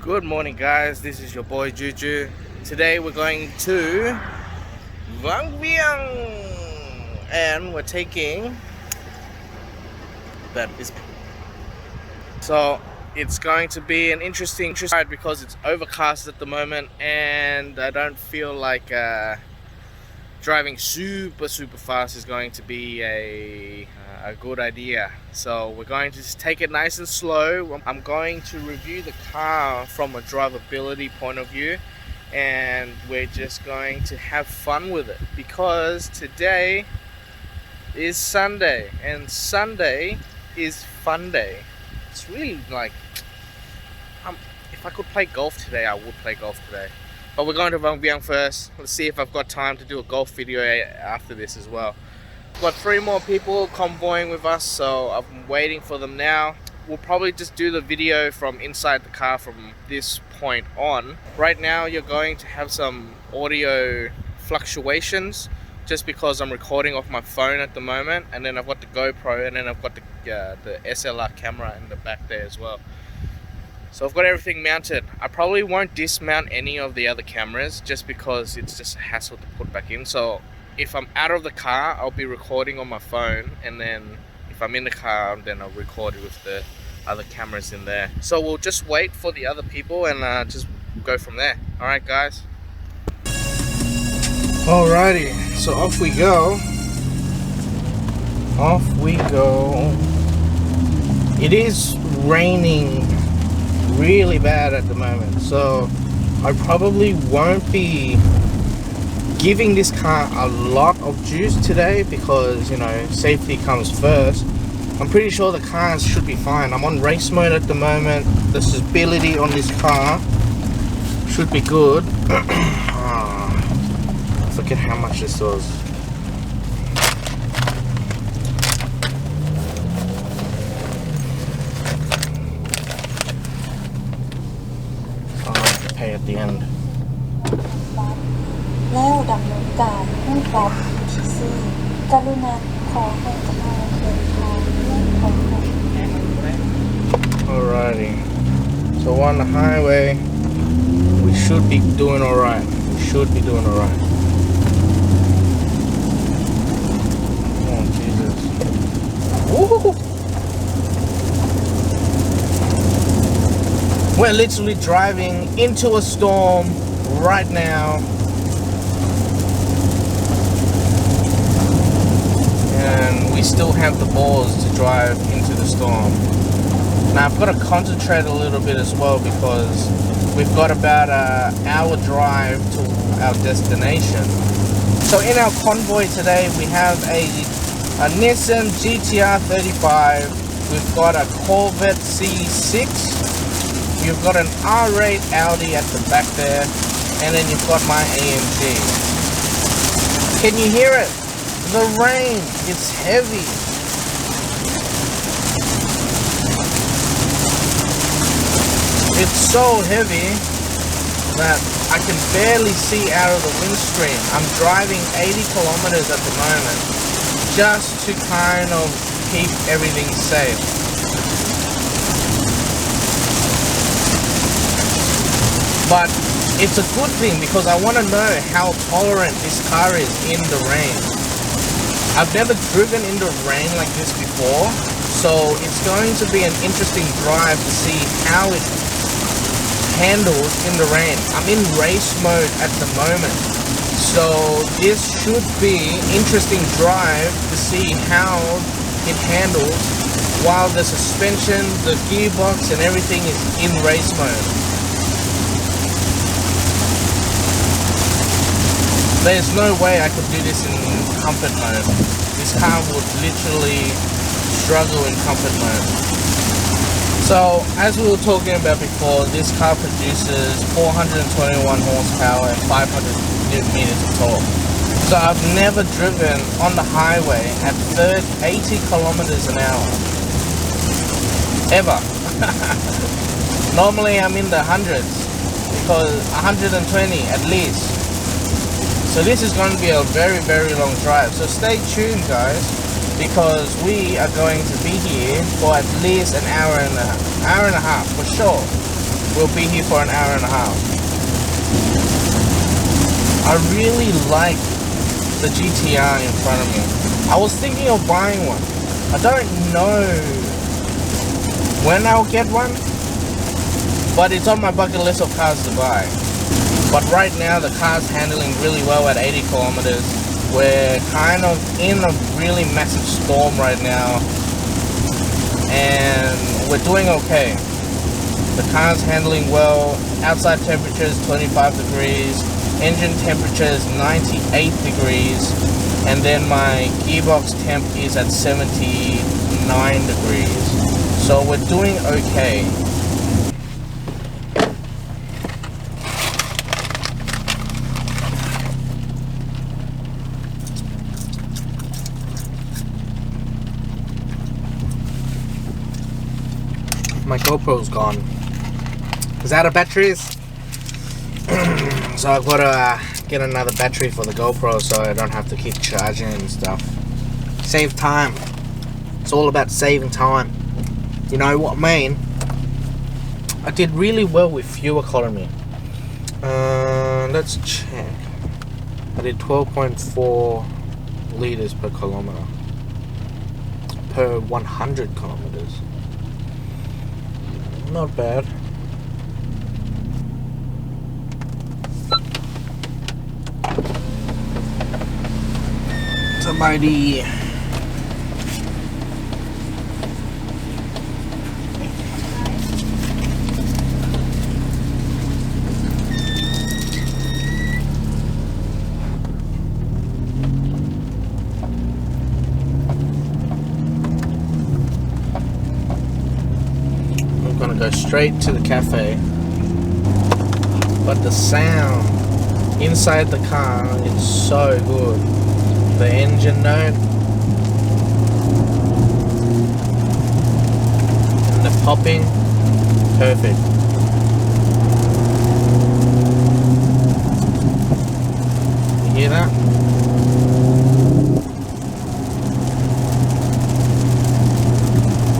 Good morning, guys. This is your boy Juju. Today we're going to Vang Vieng and we're taking that is so it's going to be an interesting ride because it's overcast at the moment and I don't feel like driving super fast is going to be a good idea. So we're going to just take it nice and slow. I'm going to review the car from a drivability point of view, and we're just going to have fun with it because today is Sunday and Sunday is fun day. It's really like if I could play golf today, I would play golf today. But we're going to Vang Vieng first. Let's see if I've got time to do a golf video after this as well. We've got 3 more people convoying with us, so I'm waiting for them now. We'll probably just do the video from inside the car from this point on. Right now you're going to have some audio fluctuations just because I'm recording off my phone at the moment, and then I've got the GoPro, and then I've got the SLR camera in the back there as well. So I've got everything mounted. I probably won't dismount any of the other cameras just because it's just a hassle to put back in. So if I'm out of the car, I'll be recording on my phone, and then if I'm in the car, then I'll record it with the other cameras in there. So we'll just wait for the other people and just go from there. Alright guys. Alrighty, so off we go. Off we go. It is raining really bad at the moment, so I probably won't be giving this car a lot of juice today because, you know, safety comes first. I'm pretty sure the cars should be fine. I'm on race mode at the moment. The stability on this car should be good. I forget how much this was. Pay at the end. แล้วดำเนินการให้รับที่ซื้อกรุณาขอให้กำลังเดินทางด้วยความปลอดภัย Alrighty, so on the highway we should be doing alright. We should be doing alright. Oh Jesus. Woo! We're literally driving into a storm right now. And we still have the balls to drive into the storm. Now I've got to concentrate a little bit as well because we've got about an hour drive to our destination. So in our convoy today we have a Nissan GTR 35. We've got a Corvette C6. You've got an R8 Audi at the back there, and then you've got my AMG. Can you hear it? The rain, it's heavy. It's so heavy that I can barely see out of the windscreen. I'm driving 80 kilometers at the moment just to kind of keep everything safe. But it's a good thing because I want to know how tolerant this car is in the rain. I've never driven in the rain like this before, so it's going to be an interesting drive to see how it handles in the rain. I'm in race mode at the moment, so this should be an interesting drive to see how it handles while the suspension, the gearbox and everything is in race mode. There's no way I could do this in comfort mode. This car would literally struggle in comfort mode. So, as we were talking about before, this car produces 421 horsepower and 500 Newton meters of torque. So I've never driven on the highway at 80 kilometers an hour. Ever. Normally I'm in the hundreds, because 120 at least. So this is going to be a very long drive. So stay tuned guys, because we are going to be here for at least an hour and a half for sure. we'll be here for an hour and a half. I really like the GTR in front of me. I was thinking of buying one. I don't know when I'll get one, but it's on my bucket list of cars to buy. But right now the car's handling really well at 80 kilometers. We're kind of in a really massive storm right now, and we're doing okay. The car's handling well. Outside temperature is 25 degrees. Engine temperature is 98 degrees. And then my gearbox temp is at 79 degrees. So we're doing okay. My GoPro's gone. It's out of batteries. So I've got to get another battery for the GoPro so I don't have to keep charging and stuff. Save time. It's all about saving time. You know what I mean? I did really well with fuel economy. Let's check. I did 12.4 liters per kilometer. Per 100 kilometers. Not bad. Somebody. I'm gonna go straight to the cafe, but the sound inside the car is so good. The engine note and the popping, perfect. You hear that?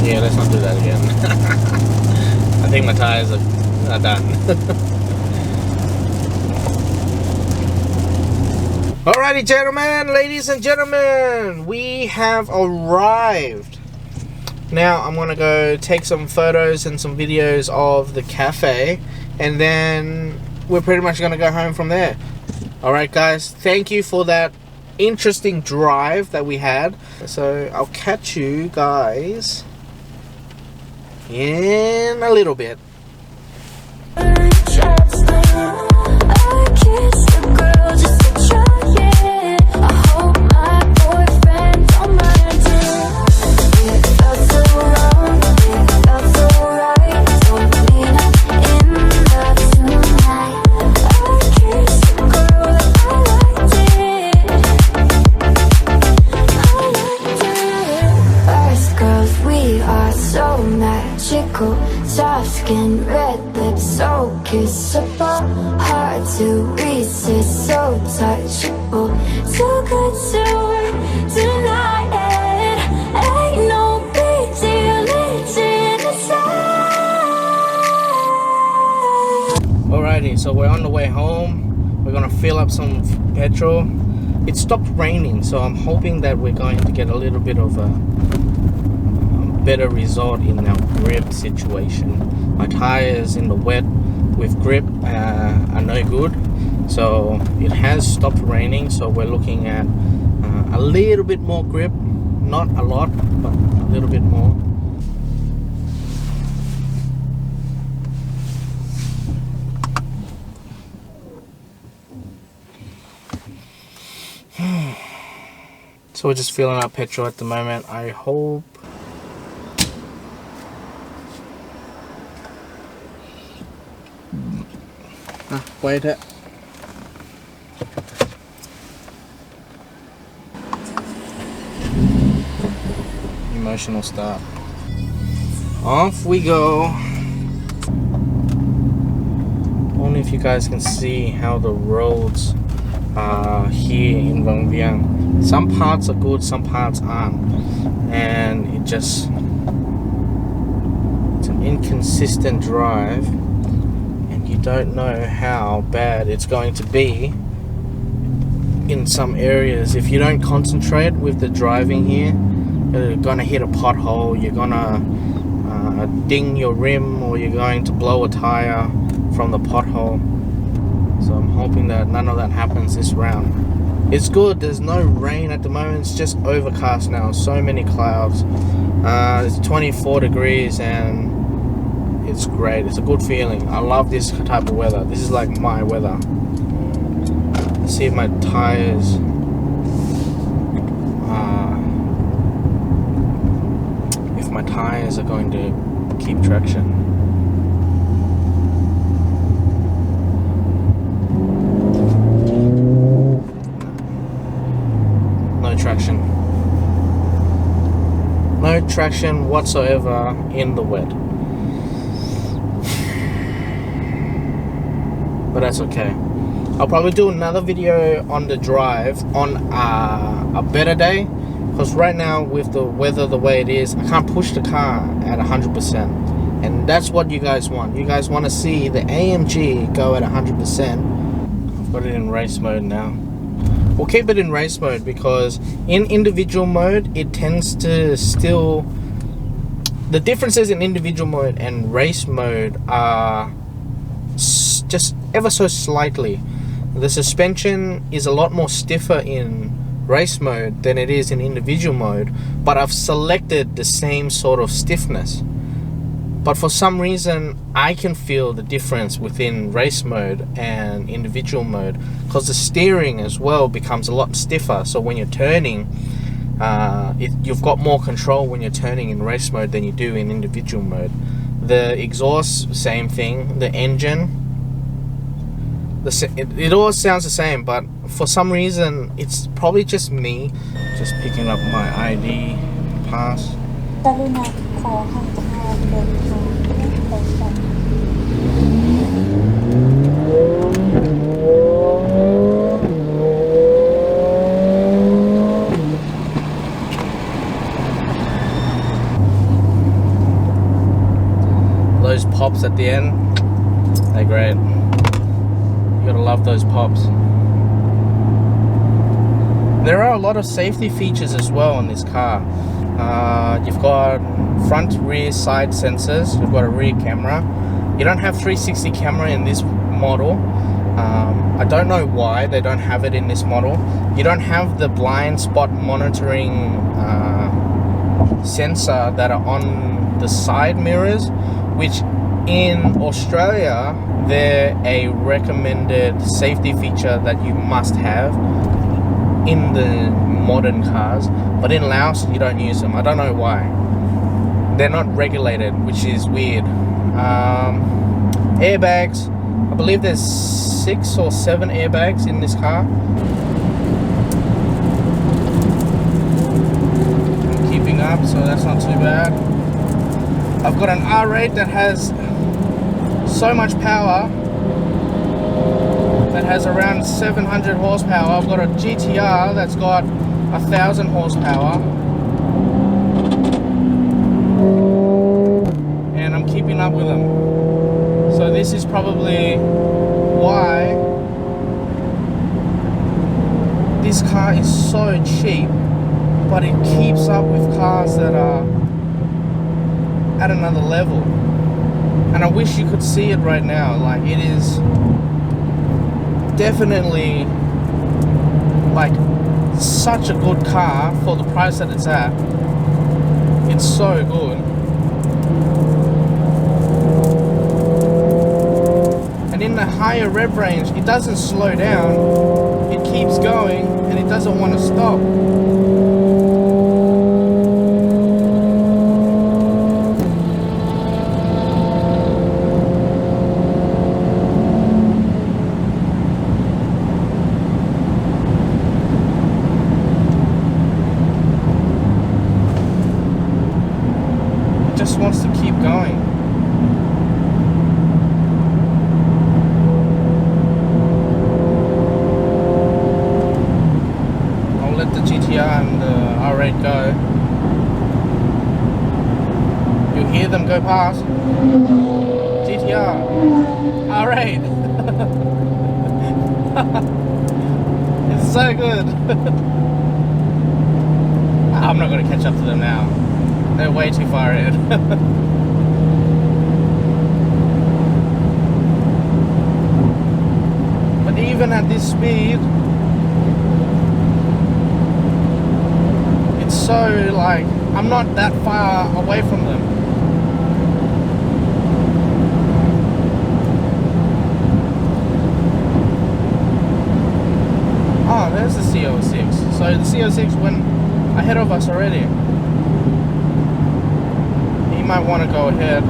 Yeah, let's not do that again. I think my tires are done. Alrighty, gentlemen, ladies and gentlemen, we have arrived. Now I'm gonna go take some photos and some videos of the cafe, and then we're pretty much gonna go home from there. Alright guys, thank you for that interesting drive that we had. So I'll catch you guys in a little bit. Soft skin, red lips, so kissable. Hard to resist, so touchable. Too good to deny it. Ain't no big deal, it's in the side. Alrighty, so we're on the way home. We're gonna fill up some petrol. It stopped raining, so I'm hoping that we're going to get a little bit of a better result in our grip situation. My tires in the wet with grip are no good, so it has stopped raining, so we're looking at a little bit more grip, not a lot, but a little bit more. So we're just filling up petrol at the moment. I hope wait it. Emotional start. Off we go. Only if you guys can see how the roads are here in Vang Vieng. Some parts are good, some parts aren't, and it's an inconsistent drive. you don't know how bad it's going to be in some areas. If you don't concentrate with the driving here, you're gonna hit a pothole, you're gonna ding your rim, or you're going to blow a tire from the pothole. So I'm hoping that none of that happens this round. It's good, there's no rain at the moment, it's just overcast now, so many clouds. It's 24 degrees and it's great, it's a good feeling. I love this type of weather, this is like my weather. Let's see if my tires are going to keep traction. No traction. No traction whatsoever in the wet. But that's okay. I'll probably do another video on the drive on a better day, because right now with the weather the way it is, I can't push the car at 100%, and that's what you guys want. You guys want to see the AMG go at 100%. I've got it in race mode now. We'll keep it in race mode because in individual mode it tends to still, the differences in individual mode and race mode are just ever so slightly. The suspension is a lot more stiffer in race mode than it is in individual mode, but I've selected the same sort of stiffness. But for some reason I can feel the difference within race mode and individual mode, because the steering as well becomes a lot stiffer. So when you're turning, you've got more control when you're turning in race mode than you do in individual mode. The exhaust, same thing. The engine, it all sounds the same, but for some reason it's probably just me. Just picking up my ID pass. Those pops at the end, they're great. You gotta love those pops. There are a lot of safety features as well on this car. You've got front, rear, side sensors. You've got a rear camera. You don't have 360 camera in this model. I don't know why they don't have it in this model. You don't have the blind spot monitoring sensor that are on the side mirrors, which in Australia they're a recommended safety feature that you must have in the modern cars, but in Laos you don't use them. I don't know why. They're not regulated, which is weird. Airbags, I believe there's 6 or 7 airbags in this car. I'm keeping up, so that's not too bad. I've got an R8 that has so much power, that has around 700 horsepower. I've got a GTR that's got 1,000 horsepower, and I'm keeping up with them. So this is probably why this car is so cheap, but it keeps up with cars that are at another level. And I wish you could see it right now. Like, it is definitely like such a good car for the price that it's at. It's so good. And in the higher rev range, it doesn't slow down. It keeps going and it doesn't want to stop. Wants to keep going. I'll let the GTR and the R8 go. You'll hear them go past. GTR. All right. It's so good. I'm not going to catch up to them now. They're way too far ahead. But even at this speed, it's so like, I'm not that far away from them. Oh, there's the CLA46. So the CLA46 went ahead of us already. He might want to go ahead.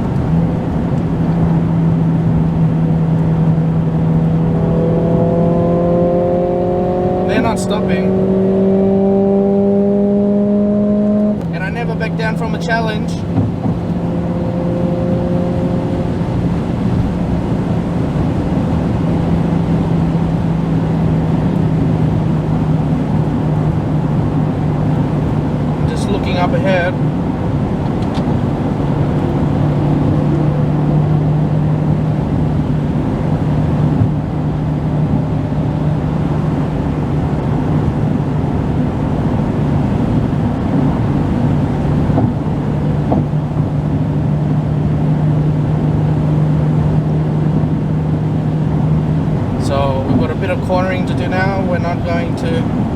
They're not stopping. And I never back down from a challenge. Looking up ahead. So we've got a bit of cornering to do now. We're not going to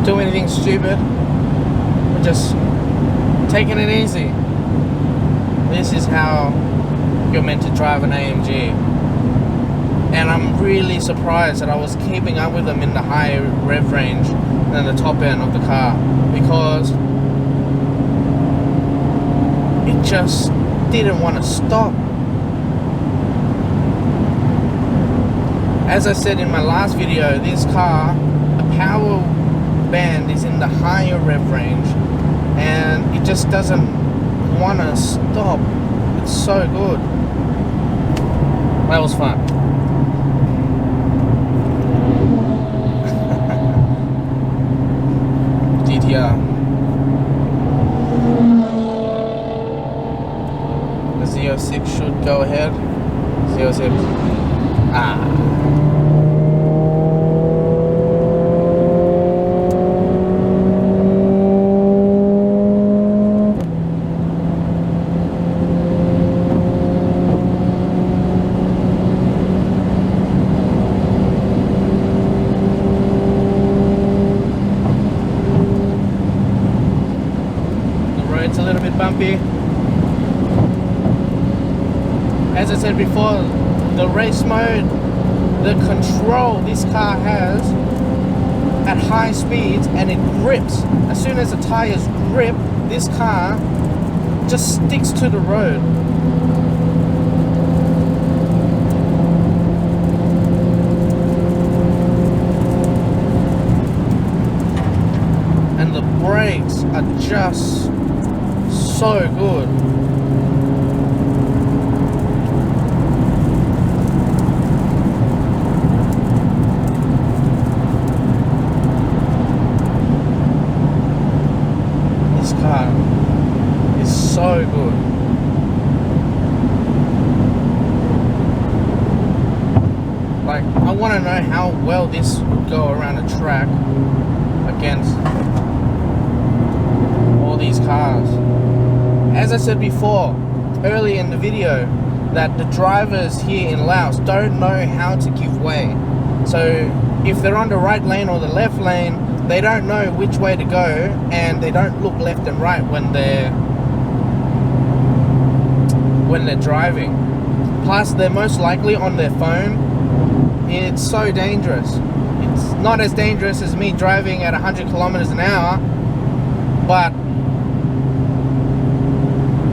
do anything stupid. We're just taking it easy. This is how you're meant to drive an AMG. And I'm really surprised that I was keeping up with them in the high rev range than the top end of the car, because it just didn't want to stop. As I said in my last video, this car, the power band is in the higher rev range and it just doesn't want to stop. It's so good. That was fun. GTR. The Z06 should go ahead. Z06. It's a little bit bumpy. As I said before, the race mode, the control this car has at high speeds, and it grips. As soon as the tires grip, this car just sticks to the road. And the brakes are just so good. This car is so good. Like, I want to know how well this would go around a track against all these cars. As I said before, early in the video, that the drivers here in Laos don't know how to give way. So if they're on the right lane or the left lane, they don't know which way to go, and they don't look left and right when they're driving. Plus, they're most likely on their phone. It's so dangerous. It's not as dangerous as me driving at 100 kilometers an hour, but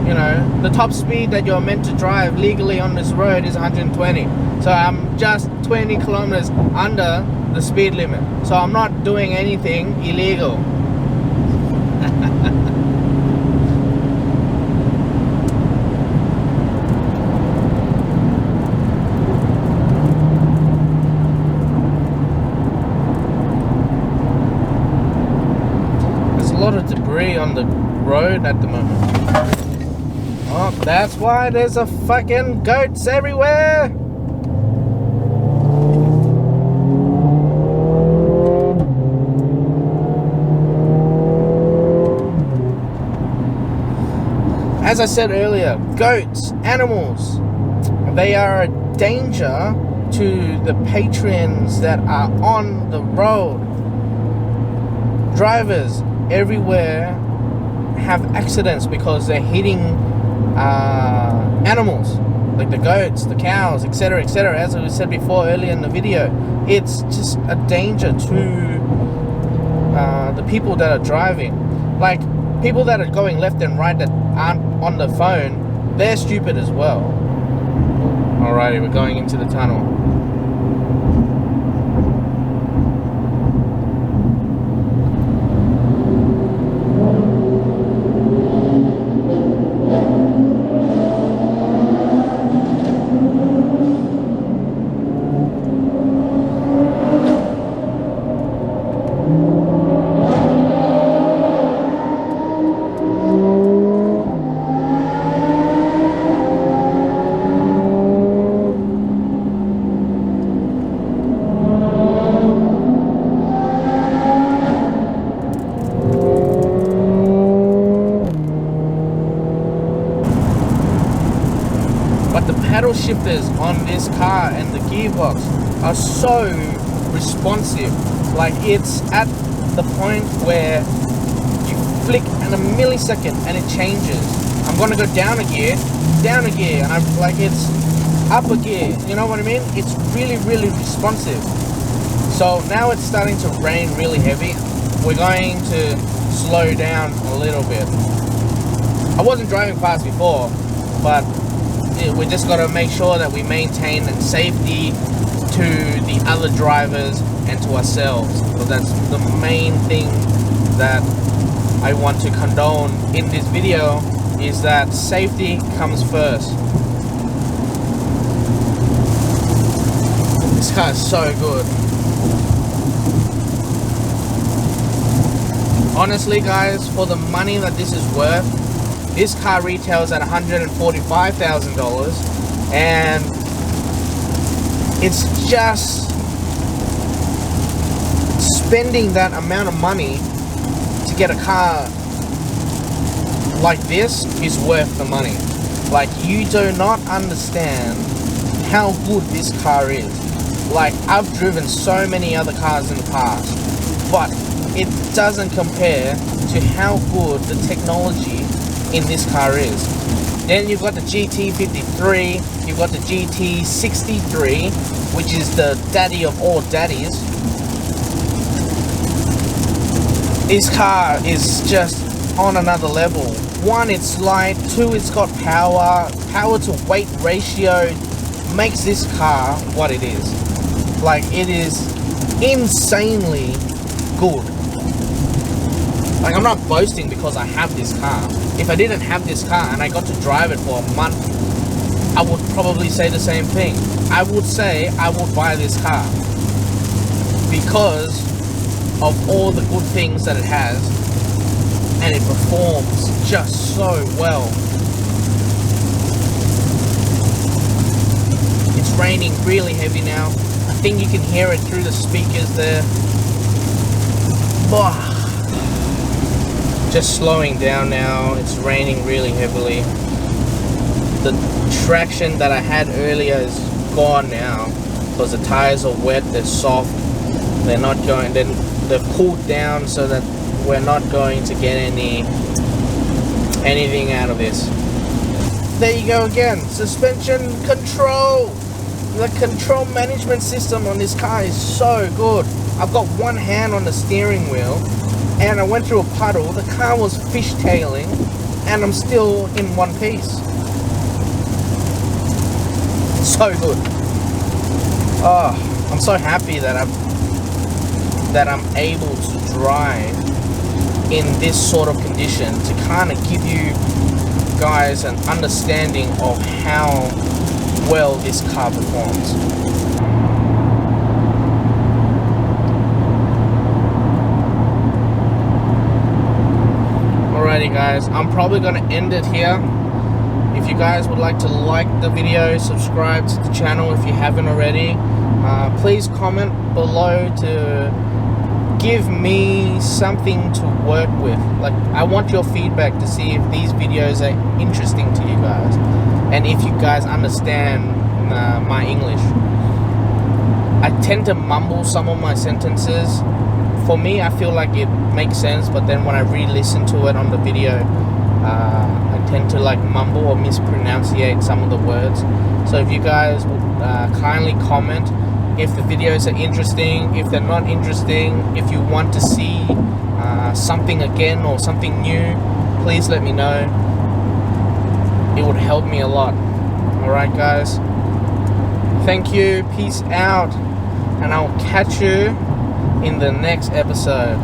you know, the top speed that you're meant to drive legally on this road is 120. So I'm just 20 kilometers under the speed limit. So I'm not doing anything illegal. There's a lot of debris on the road at the moment. Oh, That's why there's a fucking goats everywhere. As I said earlier, goats, animals, they are a danger to the patrons that are on the road. Drivers everywhere have accidents because they're hitting animals like the goats, the cows, etc., etc. As I said before earlier in the video, it's just a danger to the people that are driving. Like people that are going left and right that aren't on the phone, they're stupid as well. Alrighty, we're going into the tunnel. Paddle shifters on this car and the gearbox are so responsive. Like it's at the point where you flick in a millisecond and it changes. I'm gonna go down a gear, and I'm like it's up a gear. You know what I mean? It's really, really responsive. So now it's starting to rain really heavy. We're going to slow down a little bit. I wasn't driving fast before, but we just got to make sure that we maintain safety to the other drivers and to ourselves. So that's the main thing that I want to condone in this video, is that safety comes first. This car is so good. Honestly guys, for the money that this is worth, this car retails at $145,000, and it's just spending that amount of money to get a car like this is worth the money. Like, you do not understand how good this car is. Like, I've driven so many other cars in the past, but it doesn't compare to how good the technology in this car is. Then you've got the GT53, you've got the GT63, which is the daddy of all daddies. This car is just on another level. One, it's light. Two, it's got power. Power to weight ratio makes this car what it is. Like, it is insanely good. Like, I'm not boasting because I have this car. If I didn't have this car and I got to drive it for a month, I would probably say the same thing. I would say I would buy this car because of all the good things that it has, and it performs just so well. It's raining really heavy now. I think you can hear it through the speakers there. Just slowing down now. It's raining really heavily. The traction that I had earlier is gone now because the tires are wet, they're soft, they're not going, they've cooled down so that we're not going to get anything out of this. There you go again, suspension control. The control management system on this car is so good. I've got one hand on the steering wheel, and I went through a puddle. The car was fishtailing, and I'm still in one piece. So good. Oh, I'm so happy that I'm able to drive in this sort of condition to kind of give you guys an understanding of how well this car performs. Alrighty guys, I'm probably going to end it here. If you guys would like to like the video, subscribe to the channel if you haven't already. Please comment below to give me something to work with. Like, I want your feedback to see if these videos are interesting to you guys and if you guys understand my English. I tend to mumble some of my sentences. For me, I feel like it makes sense, but then when I re-listen to it on the video, I tend to like mumble or mispronunciate some of the words. So if you guys would kindly comment if the videos are interesting, if they're not interesting, if you want to see something again or something new, please let me know. It would help me a lot. Alright guys, thank you, peace out, and I'll catch you in the next episode.